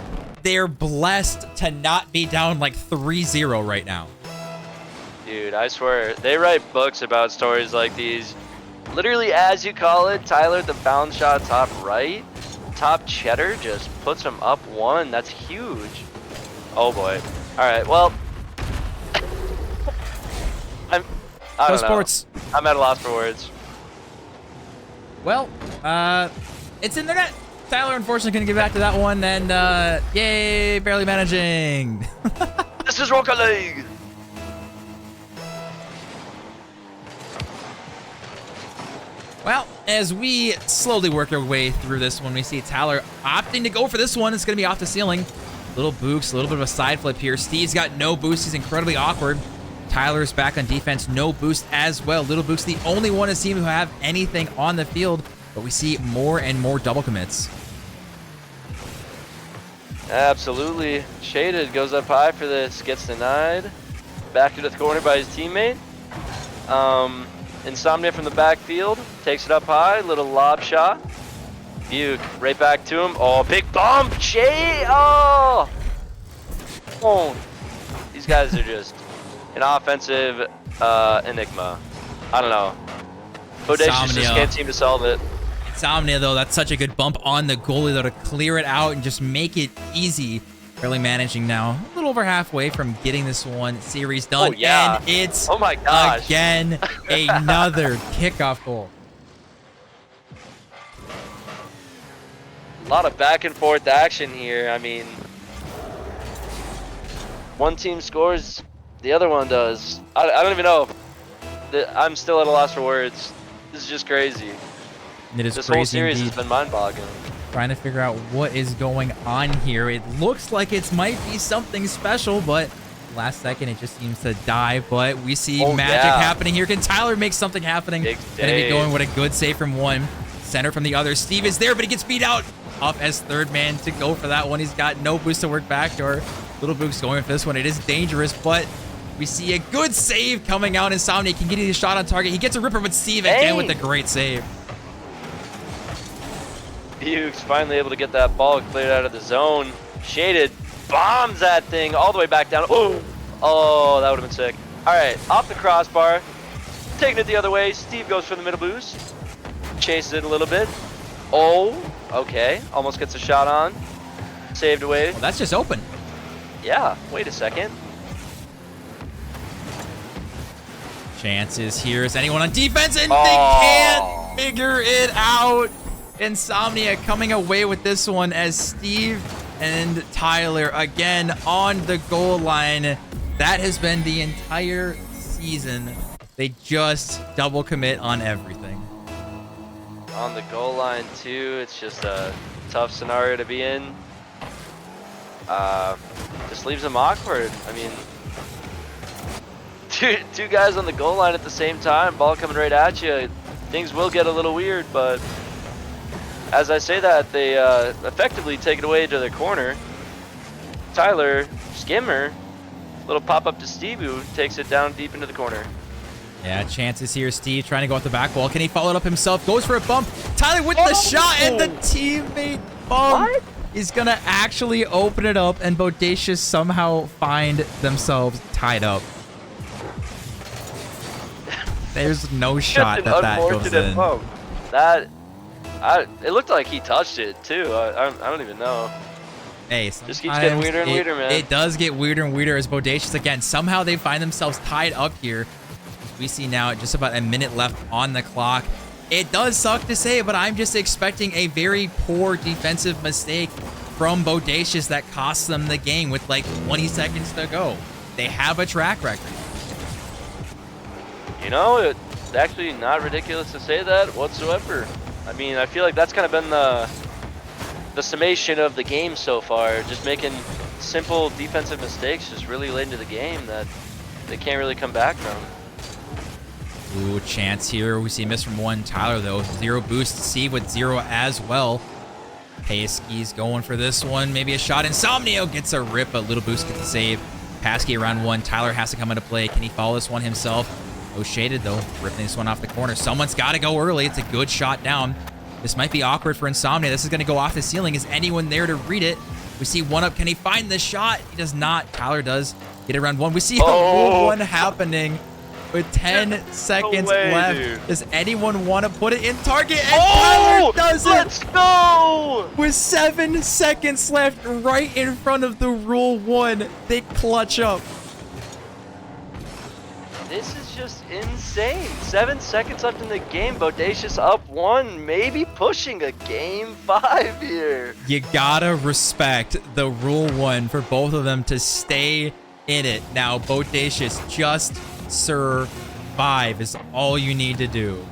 they're blessed to not be down like 3-0 right now. Dude, I swear, they write books about stories like these. Literally, as you call it, Tyler, the bounce shot top right, top cheddar just puts him up 1. That's huge. Oh boy. All right, well, I don't know. Sports. I'm at a loss for words. Well, it's in the net. Tyler, unfortunately, couldn't get back to that one. And yay, barely managing. This is Rocket League. Well, as we slowly work our way through this one, we see Tyler opting to go for this one. It's going to be off the ceiling. Little books, a little bit of a side flip here. Steve's got no boost. He's incredibly awkward. Tyler's back on defense. No boost as well. Little Book's the only one it seems to have anything on the field, but we see more and more double commits. Absolutely. Shaded goes up high for this. Gets denied. Back into the corner by his teammate. Insomnia from the backfield. Takes it up high. Little lob shot. Buke right back to him. Oh, big bump. Shay. Oh. These guys are just an offensive enigma. I don't know. Bodacious just can't seem to solve it. Insomnia, though, that's such a good bump on the goalie, though, to clear it out and just make it easy. Barely managing now. A little over halfway from getting this one series done. Oh, yeah. And it's, oh my gosh, again, another kickoff goal. A lot of back and forth action here. I mean, one team scores, the other one does. I don't even know. I'm still at a loss for words. This is just crazy. It is this crazy whole series indeed. has been mind-boggling. Trying to figure out what is going on here. It looks like it might be something special, but last second it just seems to die. But we see magic happening here. Can Tyler make something happening? Gonna be going with a good save from one, center from the other. Steve is there, but he gets beat out. Up as third man to go for that one. He's got no boost to work back door. Little Book's going for this one. It is dangerous, but we see a good save coming out. Insomnia can get a shot on target. He gets a ripper, but Steve again with a great save. Buke's finally able to get that ball cleared out of the zone. Shaded bombs that thing all the way back down. Oh, that would have been sick. All right, off the crossbar, taking it the other way. Steve goes for the middle boost, chases it a little bit. Oh, okay, almost gets a shot on. Saved away. Well, that's just open. Yeah, wait a second. Chances here. Is anyone on defense? And they can't figure it out. Insomnia coming away with this one as Steve and Tyler again on the goal line. That has been the entire season. They just double commit on everything. On the goal line too, it's just a tough scenario to be in. Just leaves them awkward. I mean, two guys on the goal line at the same time, ball coming right at you. Things will get a little weird, but as I say that, they effectively take it away to their corner. Tyler, skimmer, little pop-up to Steve, who takes it down deep into the corner. Yeah, chances here. Steve trying to go off the back wall. Can he follow it up himself? Goes for a bump. Tyler with the shot, and the teammate bump is going to actually open it up, and Bodacious somehow find themselves tied up. There's no shot that goes in. Bump. It looked like he touched it too. I don't even know. Hey, just keeps getting weirder and weirder, man. It does get weirder and weirder as Bodacious again. Somehow they find themselves tied up here. We see now just about a minute left on the clock. It does suck to say, but I'm just expecting a very poor defensive mistake from Bodacious that costs them the game with like 20 seconds to go. They have a track record. You know, it's actually not ridiculous to say that whatsoever. I mean, I feel like that's kind of been the summation of the game so far. Just making simple defensive mistakes just really late into the game that they can't really come back from. Ooh, chance here. We see a miss from one. Tyler, though. 0 boost. Steve with 0 as well. Paskey's going for this one. Maybe a shot. Insomnio gets a rip, but little boost gets a save. Paskey around 1. Tyler has to come into play. Can he follow this one himself? Oh, shaded, though. Ripping this one off the corner. Someone's got to go early. It's a good shot down. This might be awkward for Insomnia. This is going to go off the ceiling. Is anyone there to read it? We see one up. Can he find the shot? He does not. Tyler does get around 1. We see a rule 1 happening. With 10 seconds left, dude. Does anyone want to put it in target? And Tyler does it! Let's go! With 7 seconds left, right in front of the Rule 1, they clutch up. This is just insane. 7 seconds left in the game. Bodacious up 1, maybe pushing a game 5 here. You gotta respect the Rule 1 for both of them to stay in it. Now, Bodacious just survive is all you need to do.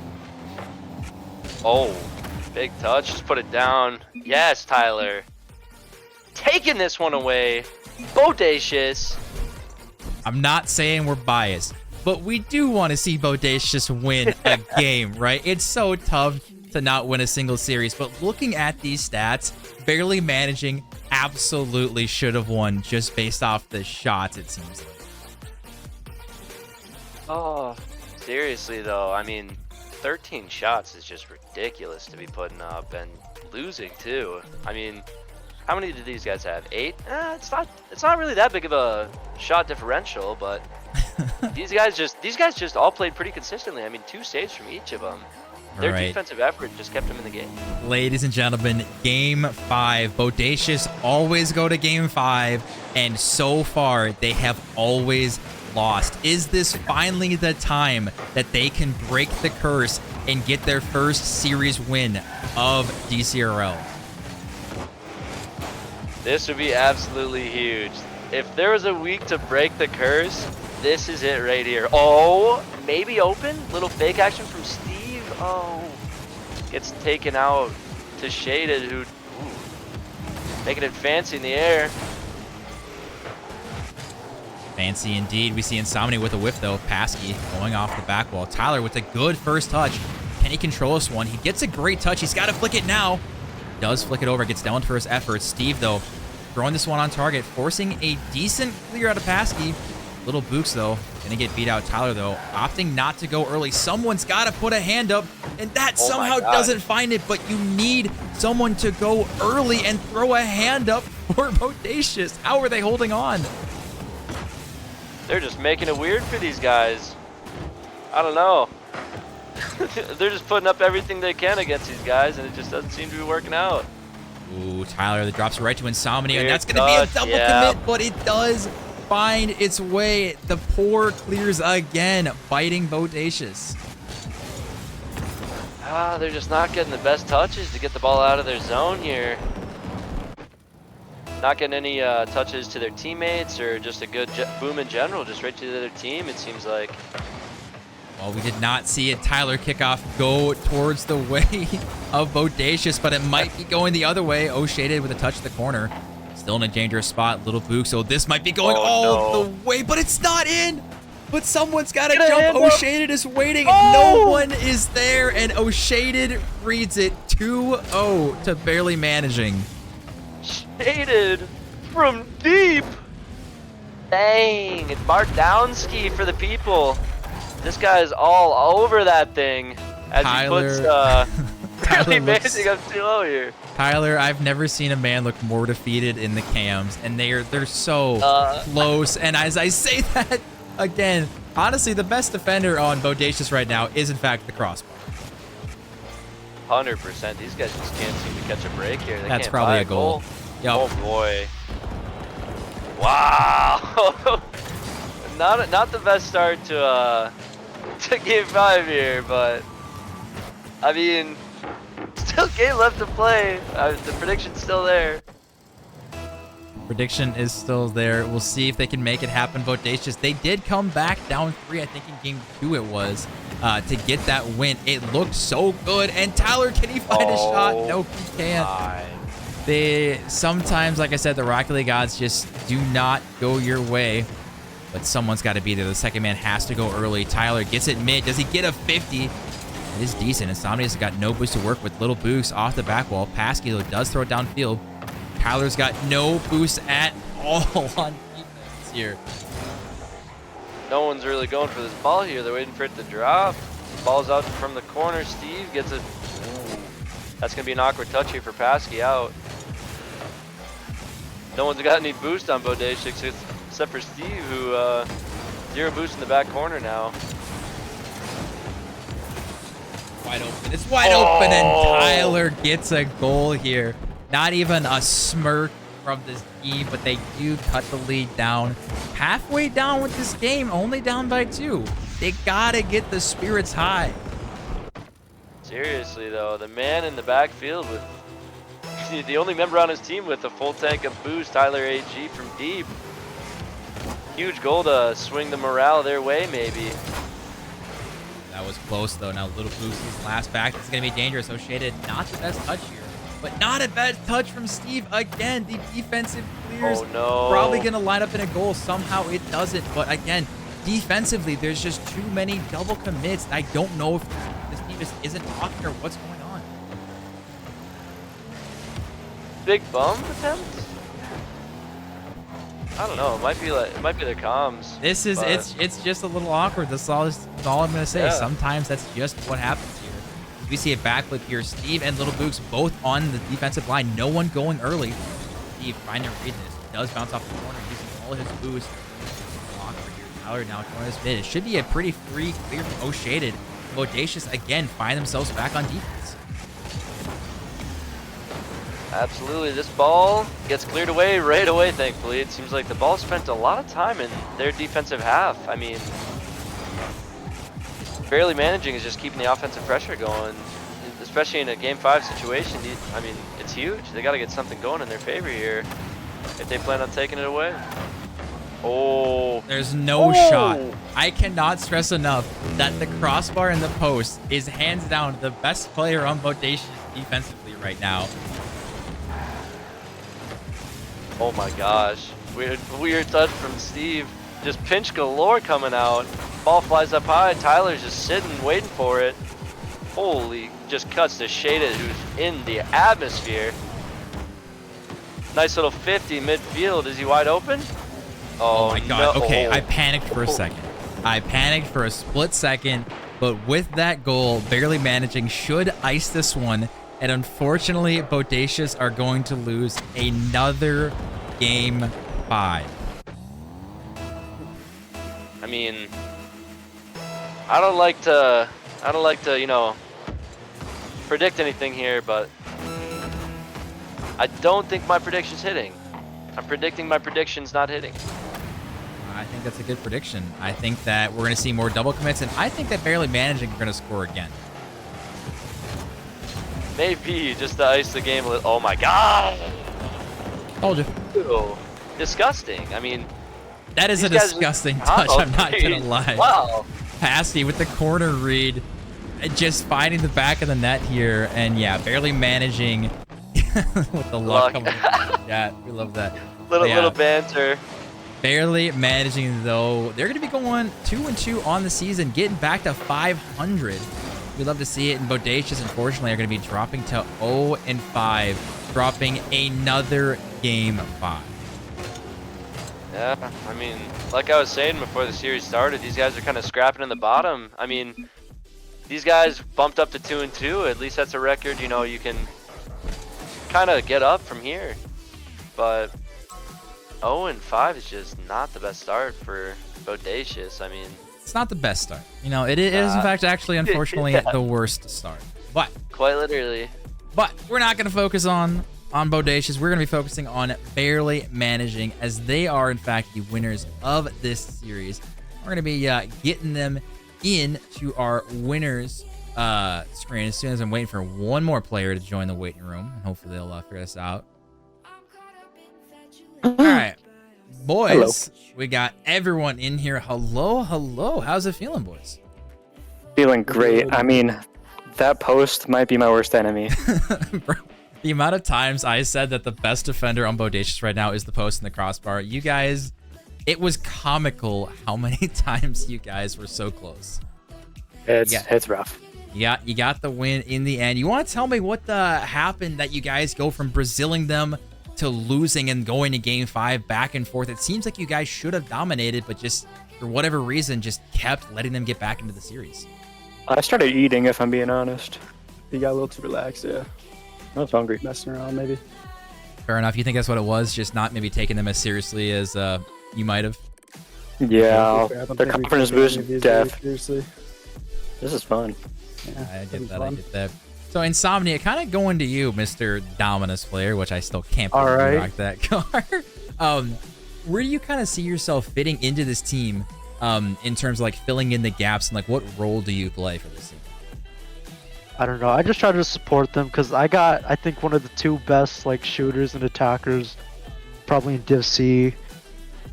Oh, big touch. Just put it down. Yes, Tyler. Taking this one away. Bodacious. I'm not saying we're biased, but we do want to see Bodacious win a game, right? It's so tough to not win a single series, but looking at these stats, barely managing absolutely should have won just based off the shots, it seems like. Oh, seriously though, I mean, 13 shots is just ridiculous to be putting up and losing too. I mean, how many do these guys have? 8? It's not really that big of a shot differential, but these guys just all played pretty consistently. I mean, 2 saves from each of them. Their defensive effort just kept them in the game. Ladies and gentlemen, game 5. Bodacious always go to game 5, and so far they have always lost. Is this finally the time that they can break the curse and get their first series win of Dcrl? This would be absolutely huge. If there was a week to break the curse, this is it right here. Oh, maybe open? Little fake action from Steve. Oh, gets taken out to Shaded, who making it fancy in the air. Fancy indeed. We see Insomnia with a whiff, though. Paskey going off the back wall. Tyler with a good first touch. Can he control this one? He gets a great touch. He's got to flick it now. Does flick it over. Gets down for his efforts. Steve, though, throwing this one on target, forcing a decent clear out of Paskey. Little Books, though, gonna get beat out. Tyler, though, opting not to go early. Someone's got to put a hand up, and that somehow doesn't find it, but you need someone to go early and throw a hand up for Bodacious. How are they holding on? They're just making it weird for these guys. I don't know. They're just putting up everything they can against these guys, and it just doesn't seem to be working out. Ooh, Tyler, that drops right to Insomnia, and that's going to be a double commit, but it does find its way. The pour clears again, biting Bodacious. They're just not getting the best touches to get the ball out of their zone here. Not getting any touches to their teammates or just a good boom in general, just right to their team, it seems like. Well, we did not see it. Tyler kickoff go towards the way of Bodacious, but it might be going the other way. Oh, Shaded with a touch to the corner. Still in a dangerous spot, Little Book, so this might be going all the way, but it's not in. But someone's got to jump. O'Shaded is waiting. No one is there, and O'Shaded reads it 2-0 to barely managing. Shaded from deep. Dang, it's Bardowski for the people. This guy is all over that thing as Tyler, he puts really managing up 2-0 here. Tyler, I've never seen a man look more defeated in the cams, and they're so close. And as I say that, again, honestly, the best defender on Bodacious right now is, in fact, the crossbar. 100%. These guys just can't seem to catch a break here. They That's can't probably buy a goal. Yep. Oh, boy. Wow. Not the best start to game 5 here, but, I mean, still game left to play. The prediction's still there. Prediction is still there. We'll see if they can make it happen. Bodacious, they did come back down 3, I think in game 2 it was, to get that win. It looked so good. And Tyler, can he find a shot? Nope, he can't. They sometimes, like I said, the Rocket League odds just do not go your way. But someone's got to be there. The second man has to go early. Tyler gets it mid. Does he get a 50? It is decent. Insomnia's got no boost to work with. Little boost off the back wall. Pasky, though, does throw it downfield. Tyler's got no boost at all on defense here. No one's really going for this ball here. They're waiting for it to drop. Ball's out from the corner. Steve gets it. Ooh. That's going to be an awkward touch here for Pasky out. No one's got any boost on Bodacious except for Steve, who 0 boost in the back corner now. Wide open. It's wide open, and Tyler gets a goal here. Not even a smirk from this team, but they do cut the lead down. Halfway down with this game, only down by 2. They gotta get the spirits high. Seriously, though, the man in the backfield with the only member on his team with a full tank of boost, Tyler AG from deep. Huge goal to swing the morale their way, maybe. That was close, though. Now, Little Boost is last back. It's going to be dangerous. O'Shaded, not the best touch here. But not a bad touch from Steve. Again, the defensive clears. Oh, no. Probably going to line up in a goal. Somehow it doesn't. But again, defensively, there's just too many double commits. I don't know if this team just isn't talking or what's going on. Big bum attempt? I don't know. It might be their comms. This is it's just a little awkward. That's all I'm gonna say. Yeah. Sometimes that's just what happens here. We see a backflip here. Steve and Little Books both on the defensive line. No one going early. Steve trying to read this. Does bounce off the corner using all his boost. Awkward here. Tyler now trying this mid. It should be a pretty free clear from O'Shaded. Bodacious again find themselves back on defense. Absolutely. This ball gets cleared away right away, thankfully. It seems like the ball spent a lot of time in their defensive half. I mean, barely managing is just keeping the offensive pressure going, especially in a Game 5 situation. I mean, it's huge. They got to get something going in their favor here if they plan on taking it away. Oh. There's no shot. I cannot stress enough that the crossbar in the post is hands down the best player on Bodacious defensively right now. Oh my gosh. Weird touch from Steve. Just pinch galore coming out. Ball flies up high. Tyler's just sitting, waiting for it. Holy, just cuts to Shaded, who's in the atmosphere. Nice little 50 midfield. Is he wide open? Oh my god. No. Okay, I panicked for a second. I panicked for a split second, but with that goal, barely managing, should ice this one. And unfortunately, Bodacious are going to lose another Game 5. I mean, I don't like to, you know, predict anything here, but I don't think my prediction's hitting. I'm predicting my prediction's not hitting. I think that's a good prediction. I think that we're going to see more double commits, and I think that barely managing are going to score again. Maybe just to ice the game a little. Oh my god! Told you. Ew. Disgusting. I mean, that is a disgusting touch. I'm not gonna lie. Wow. Passy with the corner read, just finding the back of the net here, and yeah, barely managing with the luck coming. Yeah, we love that. Little banter. Barely managing though. They're gonna be going 2-2 on the season, getting back to 500. We'd love to see it. And Bodacious, unfortunately, are going to be dropping to 0-5, dropping another Game 5. Yeah, I mean, like I was saying before the series started, these guys are kind of scrapping in the bottom. I mean, these guys bumped up to 2-2. At least that's a record, you know, you can kind of get up from here. But 0-5 is just not the best start for Bodacious. I mean, it's not the best start. You know, it is, in fact, actually, unfortunately, the worst start. But quite literally. But we're not going to focus on Bodacious. We're going to be focusing on barely managing, as they are, in fact, the winners of this series. We're going to be getting them into our winners screen as soon as I'm waiting for one more player to join the waiting room. And hopefully they'll figure this out. All right, boys. Hello. We got everyone in here. Hello, hello. How's it feeling, boys? Feeling great. I mean, that post might be my worst enemy. Bro, the amount of times I said that the best defender on Bodacious right now is the post and the crossbar. You guys, it was comical how many times you guys were so close. It's rough. You got the win in the end. You want to tell me what happened that you guys go from Braziling them to losing and going to game 5 back and forth? It seems like you guys should have dominated, but just for whatever reason, just kept letting them get back into the series. I started eating, if I'm being honest. You got a little too relaxed, yeah. I was hungry. Messing around, maybe. Fair enough. You think that's what it was? Just not maybe taking them as seriously as you might have? Yeah, the confidence boost, def. Seriously. This is fun. Yeah, I get that. I get that. So Insomnia, kind of going to you, Mr. Dominus player, which I still can't believe you rock that card. Where do you kind of see yourself fitting into this team in terms of like filling in the gaps, and like what role do you play for this team? I don't know. I just try to support them because I think one of the 2 best like shooters and attackers probably in Div C.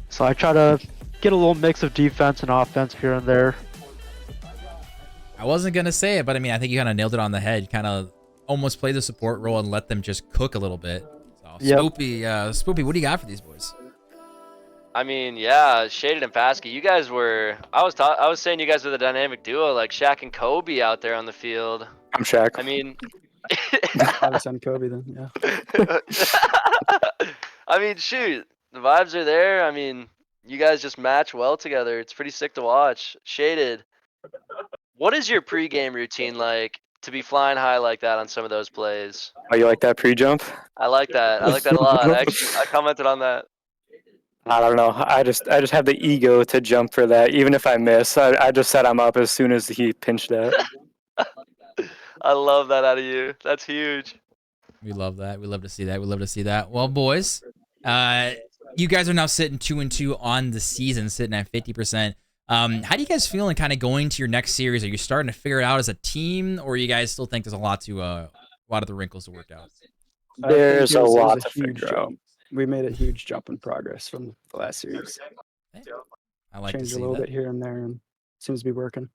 So I try to get a little mix of defense and offense here and there. I wasn't gonna say it, but I mean, I think you kind of nailed it on the head. Kind of almost play the support role and let them just cook a little bit. So, yep. Spoopy, what do you got for these boys? I mean, yeah, Shaded and Pasky, you guys were. I was saying you guys were the dynamic duo, like Shaq and Kobe out there on the field. I'm Shaq. I mean, I was on Kobe then, yeah. I mean, shoot, the vibes are there. I mean, you guys just match well together. It's pretty sick to watch. Shaded, what is your pregame routine like to be flying high like that on some of those plays? Oh, you like that pre-jump? I like that. I like that a lot. Actually, I commented on that. I don't know. I just have the ego to jump for that, even if I miss. I just set him up as soon as he pinched that. I love that out of you. That's huge. We love that. We love to see that. We love to see that. Well, boys, you guys are now sitting 2-2 on the season, sitting at 50%. How do you guys feel in kind of going to your next series? Are you starting to figure it out as a team, or you guys still think there's a lot of the wrinkles to work out? There's a lot to figure out. We made a huge jump in progress from the last series. I like to Changed see a little that. bit here and there, and seems to be working.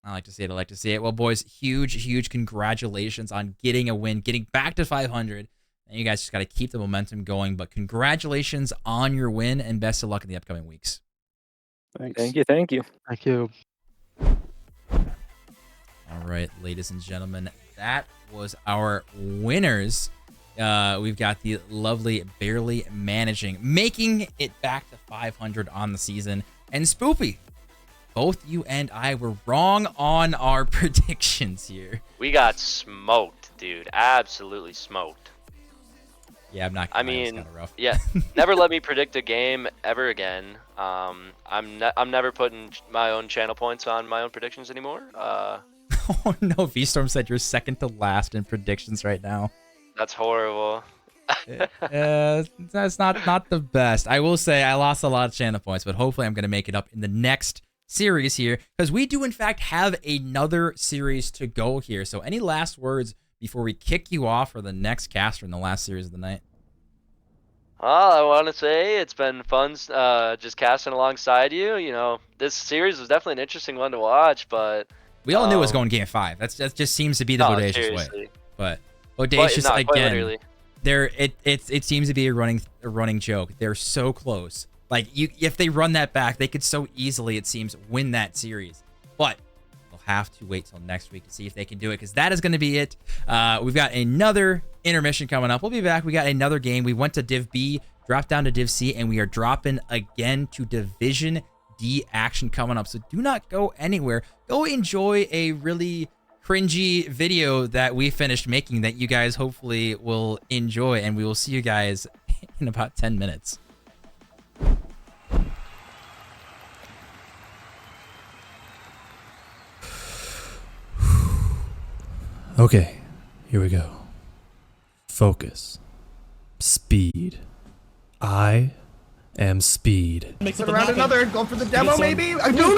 I like to see it. I like to see it. Well, boys, huge congratulations on getting a win, getting back to 500. And you guys just got to keep the momentum going. But congratulations on your win, and best of luck in the upcoming weeks. Thanks. Thank you. Thank you. Thank you. All right, ladies and gentlemen, that was our winners. We've got the lovely Barely Managing, making it back to 500 on the season. And Spoopy, both you and I were wrong on our predictions here. We got smoked, dude. Absolutely smoked. Yeah, I'm not. I mean, kind of rough. Yeah, never let me predict a game ever again. I'm never putting my own channel points on my own predictions anymore. Oh no, V-Storm said you're second to last in predictions right now. That's horrible. That's not the best. I will say I lost a lot of channel points, but hopefully I'm going to make it up in the next series here, because we do in fact have another series to go here. So any last words before we kick you off for the next caster in the last series of the night? Well, I want to say it's been fun just casting alongside you. You know, this series was definitely an interesting one to watch, but we all knew it was going game 5. That just seems to be the Bodacious way. But Bodacious, again, it seems to be a running joke. They're so close. Like, if they run that back, they could so easily, it seems, win that series. But we'll have to wait till next week to see if they can do it, because that is going to be it. We've got another intermission coming up. We'll be back. We got another game. We went to Div B, dropped down to Div C, and we are dropping again to Division D action coming up. So do not go anywhere. Go enjoy a really cringy video that we finished making that you guys hopefully will enjoy, and we will see you guys in about 10 minutes. Okay, here we go. Focus. Speed. I am speed. Mix it around another, go for the demo maybe? I do